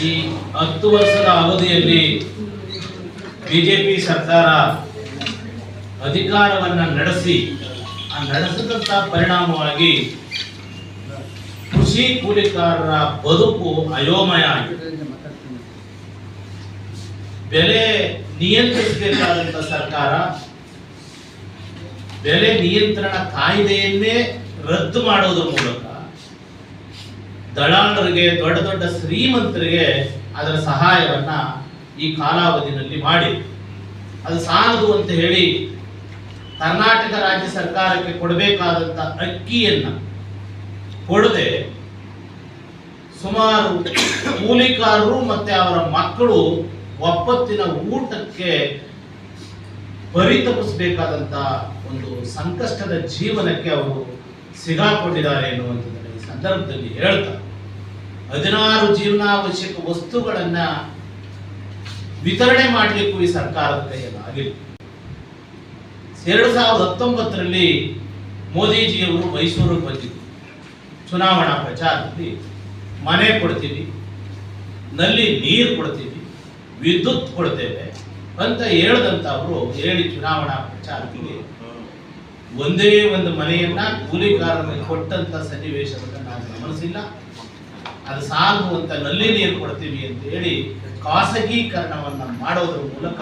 ಈ 10 ವರ್ಷದ ಅವಧಿಯಲ್ಲಿ ಬಿಜೆಪಿ ಸರ್ಕಾರ ಅಧಿಕಾರವನ್ನ ನಡೆಸಿ ನಡೆಸಿದಂತ ಪರಿಣಾಮವಾಗಿ ಕೃಷಿ ಕೂಲಿಕಾರರ ಬದುಕು ಅಯೋಮಯ ಆಗಿದೆ. ಬೆಲೆ ನಿಯಂತ್ರಿಸಬೇಕಾದಂತ ಸರ್ಕಾರ ಬೆಲೆ ನಿಯಂತ್ರಣ ಕಾಯ್ದೆಯನ್ನೇ ರದ್ದು ಮಾಡೋದ್ರ ಮೂಲಕ ದಳ್ಳಾಲರಿಗೆ, ದೊಡ್ಡ ದೊಡ್ಡ ಶ್ರೀಮಂತರಿಗೆ ಅದರ ಸಹಾಯವನ್ನ ಈ ಕಾಲಾವಧಿಯಲ್ಲಿ ಮಾಡಿ ಅದು ಸಾಲದು ಅಂತ ಹೇಳಿ ಕರ್ನಾಟಕ ರಾಜ್ಯ ಸರ್ಕಾರಕ್ಕೆ ಕೊಡಬೇಕಾದಂತ ಅಕ್ಕಿಯನ್ನ ಕೊಡದೆ ಸುಮಾರು ಕೂಲಿಕಾರರು ಮತ್ತೆ ಅವರ ಮಕ್ಕಳು ಒಪ್ಪತ್ತಿನ ಊಟಕ್ಕೆ ಪರಿತಪಿಸಬೇಕಾದಂತ ಒಂದು ಸಂಕಷ್ಟದ ಜೀವನಕ್ಕೆ ಅವರು ಸಿಗಾಕೊಂಡಿದ್ದಾರೆ ಎನ್ನುವಂಥದ್ದನ್ನು ಈ ಸಂದರ್ಭದಲ್ಲಿ ಹೇಳ್ತಾರೆ. 16 ಜೀವನಾವಶ್ಯಕ ವಸ್ತುಗಳನ್ನ ವಿತರಣೆ ಮಾಡಲಿಕ್ಕೂ ಈ ಸರ್ಕಾರದ ಕೈಯಲ್ಲಿ ಆಗಿಲ್ಲ. 2019ರಲ್ಲಿ ಮೋದಿಜಿಯವರು ಮೈಸೂರಿಗೆ ಬಂದಿದ್ದರು. ಚುನಾವಣಾ ಪ್ರಚಾರದಲ್ಲಿ ಮನೆ ಕೊಡ್ತೀವಿ, ನಲ್ಲಿ ನೀರು ಕೊಡ್ತೀವಿ, ವಿದ್ಯುತ್ ಕೊಡ್ತೇವೆ ಅಂತ ಹೇಳ್ದಂತ ಅವರು ಹೇಳಿ ಚುನಾವಣಾ ಪ್ರಚಾರದಲ್ಲಿ ಒಂದೇ ಒಂದು ಮನೆಯನ್ನ ಕೂಲಿಕಾರರಿಗೆ ಕೊಟ್ಟಂತ ಸನ್ನಿವೇಶವನ್ನು ನಾವು ಗಮನಿಸಿಲ್ಲ. ಅದು ಸಾಲದು ಅಂತ ನಲ್ಲಿ ನೀರು ಕೊಡ್ತೀವಿ ಅಂತ ಹೇಳಿ ಖಾಸಗೀಕರಣವನ್ನ ಮಾಡೋದ್ರ ಮೂಲಕ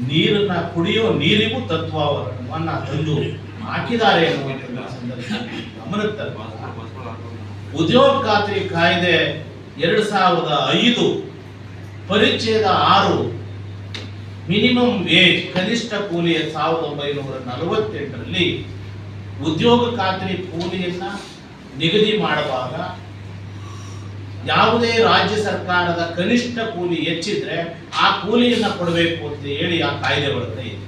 ನೀರನ್ನ ಕುಡಿಯೋ ನೀರಿಗೂ ತತ್ವವನ್ನ ತಂದು ಹಾಕಿದ್ದಾರೆ ಎನ್ನುವಂಥ ಸಂದರ್ಭದಲ್ಲಿ ಗಮನಕ್ಕೆ ತರಬಹುದು. ಉದ್ಯೋಗ ಖಾತ್ರಿ ಕಾಯ್ದೆ 2005 ಪರಿಚ್ಛೇದ 6 ಮಿನಿಮಮ್ ವೇಜ್ ಕನಿಷ್ಠ ಕೂಲಿಯ 1948ರಲ್ಲಿ ಉದ್ಯೋಗ ಖಾತ್ರಿ ಕೂಲಿಯನ್ನ ನಿಗದಿ ಮಾಡುವಾಗ ಯಾವುದೇ ರಾಜ್ಯ ಸರ್ಕಾರದ ಕನಿಷ್ಠ ಕೂಲಿ ಹೆಚ್ಚಿದ್ರೆ ಆ ಕೂಲಿಯನ್ನ ಕೊಡಬೇಕು ಅಂತ ಹೇಳಿ ಆ ಕಾಯ್ದೆ ಒಳಗಡೆ ಇದೆ.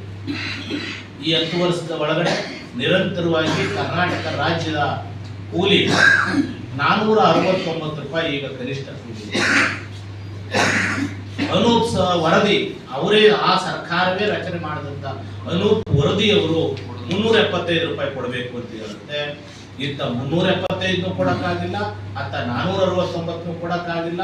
ಈ 10 ವರ್ಷದ ಒಳಗಡೆ ನಿರಂತರವಾಗಿ ಕರ್ನಾಟಕ ರಾಜ್ಯದ ಕೂಲಿ 469 ರೂಪಾಯಿ ಈಗ ಕನಿಷ್ಠ ಕೂಲಿ. ಅನೂಪ್ ವರದಿ ಅವರೇ ಆ ಸರ್ಕಾರವೇ ರಚನೆ ಮಾಡಿದಂತ ಅನೂಪ್ ವರದಿಯವರು 375 ರೂಪಾಯಿ ಕೊಡಬೇಕು ಅಂತ ಹೇಳುತ್ತೆ. ಇಂಥ 375 ಕೊಡಕ್ಕಾಗಿಲ್ಲ, ಅತ್ತ 469 ಕೊಡಕ್ಕಾಗಿಲ್ಲ.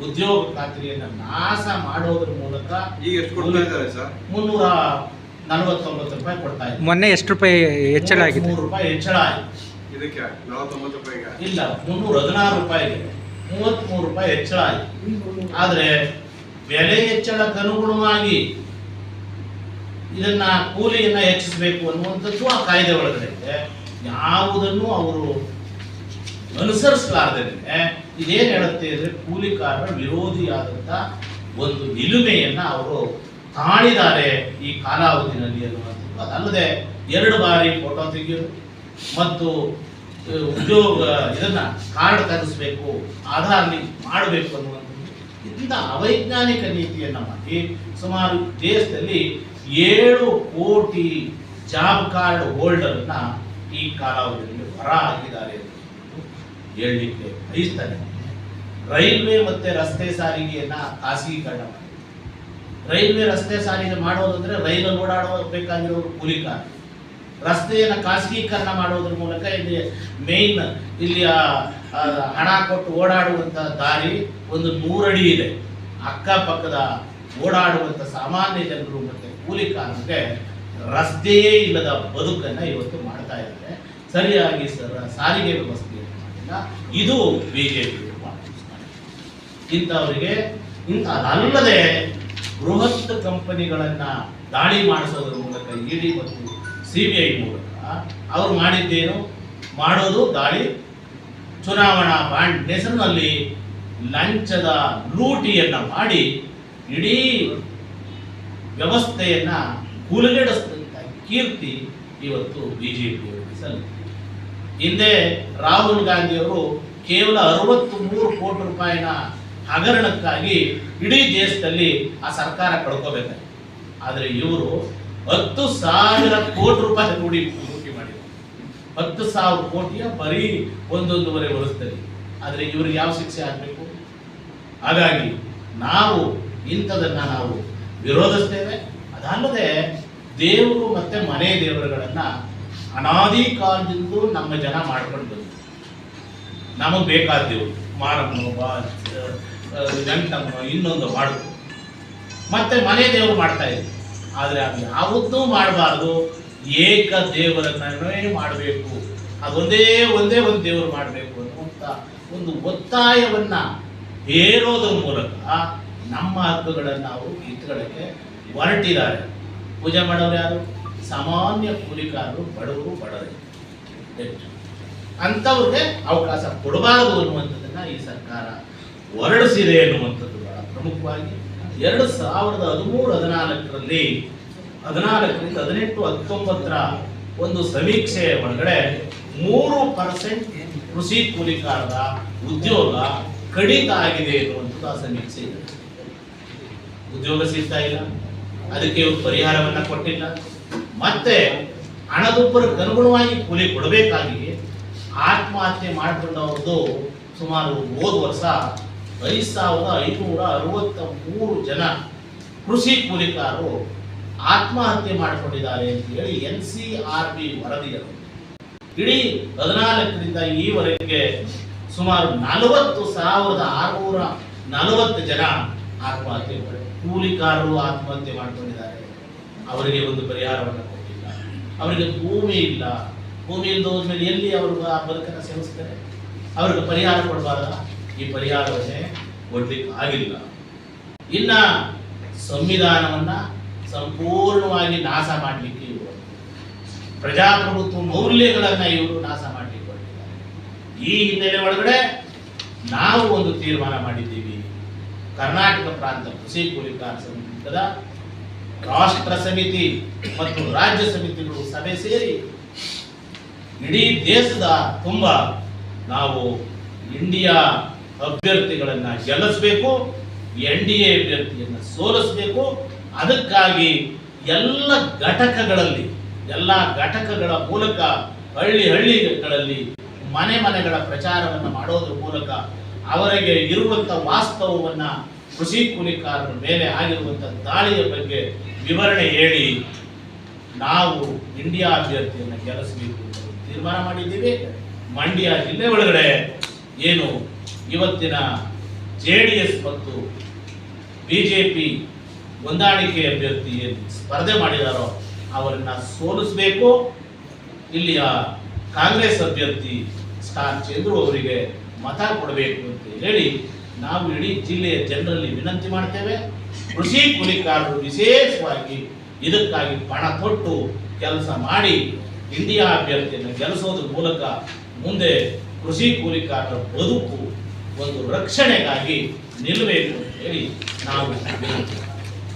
ಉದ್ಯೋಗ ಖಾತ್ರಿಯನ್ನ ನಾಶ ಮಾಡೋದ್ರ ಮೂಲಕ ಈಗ ಎಷ್ಟು ಕೊಡ್ತಾ ಇದ್ದಾರೆ ಸರ್? 349 ರೂಪಾಯಿ ಕೊಡ್ತಾ ಇದ್ದಾರೆ. ಮೊನ್ನೆ ಎಷ್ಟು ರೂಪಾಯಿ ಹೆಚ್ಚಳ ಆಗಿದೆ? 3 ರೂಪಾಯಿ ಹೆಚ್ಚಳ ಆಗಿದೆ. ಇದಕ್ಕೆ 49 ರೂಪಾಯಿಗೆ ಇಲ್ಲ, 316 ರೂಪಾಯಿಗೆ 33 ರೂಪಾಯಿ ಹೆಚ್ಚಳ ಆಗಿದೆ. ಆದ್ರೆ ಬೆಲೆ ಹೆಚ್ಚಳಕ್ಕೆ ಅನುಗುಣವಾಗಿ ಇದನ್ನ ಕೂಲಿಯನ್ನ ಹೆಚ್ಚಿಸಬೇಕು ಅನ್ನುವಂಥದ್ದು ಆ ಕಾಯ್ದೆ ಒಳಗಡೆ ಇದೆ. ಯಾವುದನ್ನು ಅವರು ಅನುಸರಿಸಲಾರದೆ ಇದೇನ್ ಹೇಳುತ್ತೆ ಅಂದ್ರೆ ಕೂಲಿಕಾರರ ವಿರೋಧಿಯಾದಂತ ಒಂದು ನಿಲುಮೆಯನ್ನ ಅವರು ತಾಳಿದ್ದಾರೆ ಈ ಕಾಲಾವಧಿನಲ್ಲಿ ಅನ್ನುವಂಥದ್ದು. ಅದಲ್ಲದೆ 2 ಬಾರಿ ಫೋಟೋ ತೆಗೆಯೋದು ಮತ್ತು ಉದ್ಯೋಗ ಇದನ್ನ ಕಾರ್ಡ್ ತೆಗೆಸಬೇಕು, ಆಧಾರ್ ಲಿಂಕ್ ಮಾಡಬೇಕು ಅನ್ನುವಂಥದ್ದು ಇಂಥ ಅವೈಜ್ಞಾನಿಕ ನೀತಿಯನ್ನ ಮಾಡಿ ಸುಮಾರು ದೇಶದಲ್ಲಿ 7 ಕೋಟಿ ಜಾಬ್ ಕಾರ್ಡ್ ಹೋಲ್ಡರ್ನ ಈ ಕಾಲಾವಧಿಯಲ್ಲಿ ಹೊರ ಹಾಕಿದ್ದಾರೆ ಹೇಳಲಿಕ್ಕೆ ಬಯಸ್ತಾರೆ. ರೈಲ್ವೆ ಮತ್ತೆ ರಸ್ತೆ ಸಾರಿಗೆಯನ್ನ ಖಾಸಗೀಕರಣ ಮಾಡಿ, ರೈಲ್ವೆ ರಸ್ತೆ ಸಾರಿಗೆ ಮಾಡೋದಂದ್ರೆ ರೈಲಲ್ಲಿ ಓಡಾಡಬೇಕಾಗಿರೋರು ಕೂಲಿಕಾರ, ರಸ್ತೆಯನ್ನ ಖಾಸಗೀಕರಣ ಮಾಡೋದ್ರ ಮೂಲಕ ಇಲ್ಲಿ ಮೇನ್ ಇಲ್ಲಿ ಹಣ ಕೊಟ್ಟು ಓಡಾಡುವಂತ ದಾರಿ ಒಂದು 100 ಅಡಿ ಇದೆ. ಅಕ್ಕಪಕ್ಕದ ಓಡಾಡುವಂತ ಸಾಮಾನ್ಯ ಜನರು ಮತ್ತೆ ಕೂಲಿಕಾರರಿಗೆ ರಸ್ತೆಯೇ ಇಲ್ಲದ ಬದುಕನ್ನ ಇವತ್ತು ಮಾಡ್ತಾ ಇದ್ದಾರೆ. ಸರಿಯಾಗಿ ಸಾರಿಗೆ ವ್ಯವಸ್ಥೆಯನ್ನು ಮಾಡಿಲ್ಲ. ಇದು ಬಿಜೆಪಿ ಇಂಥವರಿಗೆ ಅದಲ್ಲದೆ ಬೃಹತ್ ಕಂಪನಿಗಳನ್ನ ದಾಳಿ ಮಾಡಿಸೋದ್ರ ಮೂಲಕ ಇಡಿ ಮತ್ತು ಸಿಬಿಐ ಮೂಲಕ ಅವರು ಮಾಡಿದ್ದೇನು ಮಾಡೋದು ದಾಳಿ, ಚುನಾವಣಾ ಬಾಂಡ್ ಹೆಸರಿನಲ್ಲಿ ಲಂಚದ ಲೂಟಿಯನ್ನ ಮಾಡಿ ಇಡೀ ವ್ಯವಸ್ಥೆಯನ್ನ ಕೂಲಗೆಡಿಸಿದಂತ ಕೀರ್ತಿ ಇವತ್ತು ಬಿಜೆಪಿಯವರಿಗೆ ಸಲ್ಲಿದೆ. ಹಿಂದೆ ರಾಹುಲ್ ಗಾಂಧಿಯವರು ಕೇವಲ 63 ಕೋಟಿ ರೂಪಾಯಿನ ಹಗರಣಕ್ಕಾಗಿ ಇಡೀ ದೇಶದಲ್ಲಿ ಆ ಸರ್ಕಾರ ಕಳ್ಕೋಬೇಕಾಗಿತ್ತು. ಆದರೆ ಇವರು 10,000 ಕೋಟಿ ರೂಪಾಯಿ ಲೂಟಿ ಮಾಡಿದರು. 10,000 ಕೋಟಿಯ ಬರೀ 1.5 ವರ್ಷದಲ್ಲಿ. ಆದರೆ ಇವ್ರಿಗೆ ಯಾವ ಶಿಕ್ಷೆ ಆಗಬೇಕು? ಹಾಗಾಗಿ ನಾವು ಇಂಥದನ್ನ ನಾವು ವಿರೋಧಿಸ್ತೇವೆ. ಅದಲ್ಲದೆ ದೇವರು ಮತ್ತೆ ಮನೆ ದೇವರುಗಳನ್ನ ಅನಾದಿ ಕಾಲದಿಂದ ನಮ್ಮ ಜನ ಮಾಡ್ಕೊಂಡು ಬಂದ್ರು. ನಮಗೆ ಬೇಕಾದ ದೇವರು ಮಾರಮ್ಮ, ವೆಂಕಟಮ್ಮ ಇನ್ನೊಂದು ಮಾಡೋದು, ಮತ್ತೆ ಮನೆ ದೇವರು ಮಾಡ್ತಾ ಇದ್ರು. ಆದರೆ ಅದು ಯಾವತ್ತೂ ಮಾಡಬಾರ್ದು, ಏಕ ದೇವರನ್ನೇ ಮಾಡಬೇಕು, ಅದೊಂದೇ ಒಂದು ದೇವರು ಮಾಡಬೇಕು ಅನ್ನುವಂಥ ಒಂದು ಒತ್ತಾಯವನ್ನ ಹೇರೋದ್ರ ಮೂಲಕ ನಮ್ಮ ಹಕ್ಕುಗಳನ್ನು ಅವರು ಕಿತ್ಕೊಳ್ಳಕ್ಕೆ ಹೊರಟಿದ್ದಾರೆ. ಪೂಜೆ ಮಾಡೋರು ಯಾರು? ಸಾಮಾನ್ಯ ಕೂಲಿಕಾರರು, ಬಡವರು, ಬಡವರು ಹೆಚ್ಚು. ಅಂಥವ್ರಿಗೆ ಅವಕಾಶ ಕೊಡಬಾರದು ಅನ್ನುವಂಥದ್ದನ್ನ ಈ ಸರ್ಕಾರ ಹೊರಡಿಸಿದೆ ಅನ್ನುವಂಥದ್ದು ಬಹಳ ಪ್ರಮುಖವಾಗಿ 2013-14ರಲ್ಲಿ 14ರಿಂದ 18-19ರ ಒಂದು ಸಮೀಕ್ಷೆಯ ಒಳಗಡೆ 3% ಕೃಷಿ ಕೂಲಿಕಾರರ ಉದ್ಯೋಗ ಕಡಿತ ಆಗಿದೆ ಅನ್ನುವಂಥದ್ದು ಆ ಸಮೀಕ್ಷೆ ಇದೆ. ಉದ್ಯೋಗ ಸಿಗ್ತಾ ಇಲ್ಲ, ಅದಕ್ಕೆ ಇವರು ಪರಿಹಾರವನ್ನ ಕೊಟ್ಟಿಲ್ಲ, ಮತ್ತೆ ಹಣದುಬ್ಬರಕ್ಕೆ ಅನುಗುಣವಾಗಿ ಕೂಲಿ ಕೊಡಬೇಕಾಗಿ ಆತ್ಮಹತ್ಯೆ ಮಾಡಿಕೊಂಡವ್ರದ್ದು ಸುಮಾರು ಹೋದ ವರ್ಷ 5,563 ಜನ ಕೃಷಿ ಕೂಲಿಕಾರರು ಆತ್ಮಹತ್ಯೆ ಮಾಡಿಕೊಂಡಿದ್ದಾರೆ ಅಂತ ಹೇಳಿ NCRB ವರದಿಗಳು. ಇಡೀ 14ರಿಂದ ಈವರೆಗೆ ಸುಮಾರು 40,640 ಜನ ಆತ್ಮಹತ್ಯೆ ಕೂಲಿಕಾರರು ಆತ್ಮಹತ್ಯೆ ಮಾಡಿಕೊಂಡಿದ್ದಾರೆ. ಅವರಿಗೆ ಒಂದು ಪರಿಹಾರವನ್ನು ಕೊಟ್ಟಿಲ್ಲ, ಅವರಿಗೆ ಭೂಮಿ ಇಲ್ಲ, ಭೂಮಿ ಇಲ್ಲದ ಹೋದ್ಮೇಲೆ ಎಲ್ಲಿ ಅವರು ಆ ಬದುಕನ್ನು ಸೇವಿಸ್ತಾರೆ? ಅವ್ರಿಗೆ ಪರಿಹಾರ ಕೊಡಬಾರ್ದ? ಈ ಪರಿಹಾರವನ್ನೇ ಕೊಡ್ಲಿಕ್ಕೆ ಆಗಿಲ್ಲ. ಇನ್ನ ಸಂವಿಧಾನವನ್ನ ಸಂಪೂರ್ಣವಾಗಿ ನಾಶ ಮಾಡಲಿಕ್ಕೆ ಇವರು ಪ್ರಜಾಪ್ರಭುತ್ವ ಮೌಲ್ಯಗಳನ್ನ ಇವರು ನಾಶ ಮಾಡಲಿಕ್ಕೆ ಹೊರಟಿದ್ದಾರೆ. ಈ ಹಿನ್ನೆಲೆ ಒಳಗಡೆ ನಾವು ಒಂದು ತೀರ್ಮಾನ ಮಾಡಿದ್ದೀವಿ. ಕರ್ನಾಟಕ ಪ್ರಾಂತ ಕೃಷಿ ಕೂಲಿಕಾರ ಸಂಘದ ರಾಷ್ಟ್ರ ಸಮಿತಿ ಮತ್ತು ರಾಜ್ಯ ಸಮಿತಿಗಳು ಸಭೆ ಸೇರಿ ಇಡೀ ದೇಶದ ತುಂಬ ನಾವು ಇಂಡಿಯಾ ಅಭ್ಯರ್ಥಿಗಳನ್ನ ಗೆಲ್ಲಿಸಬೇಕು, NDA ಅಭ್ಯರ್ಥಿಯನ್ನ ಸೋಲಿಸಬೇಕು. ಅದಕ್ಕಾಗಿ ಎಲ್ಲ ಘಟಕಗಳ ಮೂಲಕ ಹಳ್ಳಿಗಳಲ್ಲಿ ಮನೆಗಳ ಪ್ರಚಾರವನ್ನು ಮಾಡೋದ್ರ ಮೂಲಕ ಅವರಿಗೆ ಇರುವಂತ ವಾಸ್ತವವನ್ನ ಕೃಷಿ ಕೂಲಿಕಾರರ ಮೇಲೆ ಆಗಿರುವಂತ ದಾಳಿಯ ಬಗ್ಗೆ ವಿವರಣೆ ಹೇಳಿ ನಾವು ಇಂಡಿಯಾ ಅಭ್ಯರ್ಥಿಯನ್ನ ಗೆಲ್ಲಿಸಬೇಕು ಅಂತ ತೀರ್ಮಾನ ಮಾಡಿದ್ದೀವಿ. ಮಂಡ್ಯ ಜಿಲ್ಲೆ ಒಳಗಡೆ ಏನು ಇವತ್ತಿನ JDS ಮತ್ತು BJP ಹೊಂದಾಣಿಕೆ ಅಭ್ಯರ್ಥಿ ಏನು ಸ್ಪರ್ಧೆ ಮಾಡಿದಾರೋ ಅವರನ್ನ ಸೋಲಿಸಬೇಕು. ಇಲ್ಲಿಯ ಕಾಂಗ್ರೆಸ್ ಅಭ್ಯರ್ಥಿ ಸ್ಟಾರ್ ಚಂದ್ರು ಅವರಿಗೆ ಮತ ಕೊಡಬೇಕು ಅಂತ ಹೇಳಿ ನಾವು ಇಡೀ ಜಿಲ್ಲೆಯ ಜನರಲ್ಲಿ ವಿನಂತಿ ಮಾಡ್ತೇವೆ. ಕೃಷಿ ಕೂಲಿಕಾರರು ವಿಶೇಷವಾಗಿ ಇದಕ್ಕಾಗಿ ಪಣ ತೊಟ್ಟು ಕೆಲಸ ಮಾಡಿ ಇಂಡಿಯಾ ಅಭ್ಯರ್ಥಿಯನ್ನು ಗೆಲ್ಲಿಸೋದ್ರ ಮೂಲಕ ಮುಂದೆ ಕೃಷಿ ಕೂಲಿಕಾರರ ಬದುಕು ಒಂದು ರಕ್ಷಣೆಗಾಗಿ ನಿಲ್ಲಬೇಕು ಅಂತ ಹೇಳಿ ನಾವು